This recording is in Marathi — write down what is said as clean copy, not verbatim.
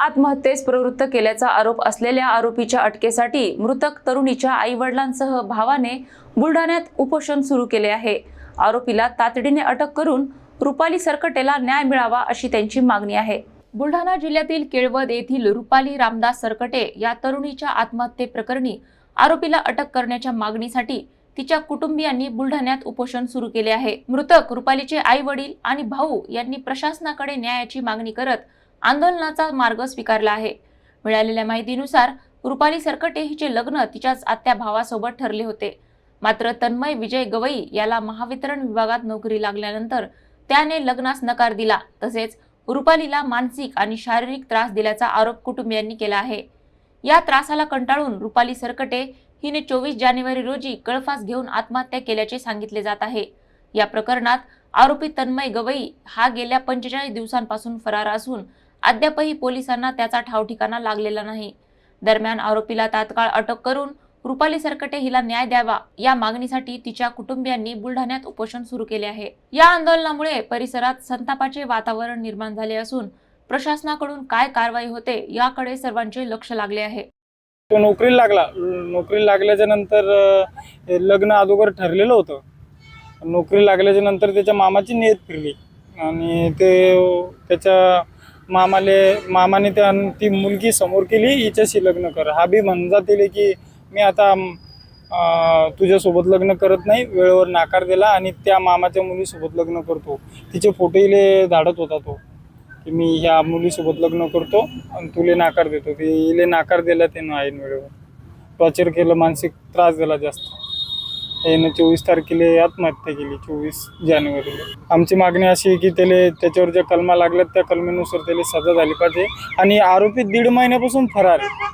आत्महत्येस प्रवृत्त केल्याचा आरोप असलेल्या आरोपीच्या अटकेसाठी मृतक तरुणीच्या आई-वडिलांसह भावाने बुलढाण्यात उपोषण सुरू केले आहे। आरोपीला तातडीने अटक करून रुपाली सरकटेला न्याय मिळावा अशी त्यांची मागणी आहे। बुलढाणा जिल्ह्यातील केळवद येथील रुपाली रामदास सरकटे या तरुणीच्या आत्महत्येप्रकरणी आरोपीला अटक करण्याच्या मागणीसाठी तिच्या कुटुंबियांनी बुलढाण्यात उपोषण सुरू केले आहे। मृतक रुपालीचे आई-वडील आणि भाऊ यांनी प्रशासनाकडे न्यायाची मागणी करत आंदोलनाचा मार्ग स्वीकारला आहे। मिळालेल्या माहितीनुसार रुपाली सरकटे हिचे लग्न तिच्याच आत्या भावासोबत ठरले होते। मात्र तन्मय विजय गवई याला महावितरण विभागात नोकरी लागल्यानंतर त्याने लग्नास नकार दिला। तसेच रुपालीला मानसिक आणि शारीरिक त्रास दिल्याचा आरोप कुटुंबियांनी केला आहे। या त्रासाला कंटाळून रुपाली सरकटे हिने 24 जानेवारी रोजी गळफास घेऊन आत्महत्या केल्याचे सांगितले जात आहे। या प्रकरणात आरोपी तन्मय गवई हा गेल्या 45 दिवसांपासून फरार असून अद्यापही पोलिसांना त्याचा ठावठिकाणा लागलेला नाही। दरम्यान आरोपीला तात्काळ अटक करून रुपाली सरकटे हिला न्याय द्यावा या मागणीसाठी तिच्या कुटुंबियांनी बुलढाण्यात उपोषण सुरू केले आहे। या आंदोलनामुळे परिसरात संतापाचे वातावरण निर्माण झाले असून प्रशासनाकडून काय कारवाई होते याकडे सर्वांचे लक्ष लागले आहे। तो नोकरी लागल्याच्या नंतर लग्न अगोदर ठरलेलं होतं। नोकरी लागल्याच्या नंतर त्याच्या मामाची नियत फिरली आणि त्याच्या मामाने ती मुलगी समोर केली, हिच्याशी लग्न कर। हा बी म्हणत दिले की मी आता तुझ्यासोबत लग्न करत नाही, वेळेवर नाकार दिला आणि त्या मामाच्या मुलीसोबत लग्न करतो। तिचे फोटो इले धाडत होता तो की मी ह्या मुलीसोबत लग्न करतो आणि तुले नाकार देतो। ते इले नाकार दिला त्यानं ऐन वेळेवर टॉर्चर केलं, मानसिक त्रास दिला जास्त। यानं 24 तारखेला आत्महत्या केली, 24 जानेवारीला। आमची मागणी अशी आहे की त्याच्यावर ज्या कलमा लागल्यात त्या कलमेनुसार त्याला सजा झाली पाहिजे आणि आरोपी 1.5 महिन्यापासून फरार आहे।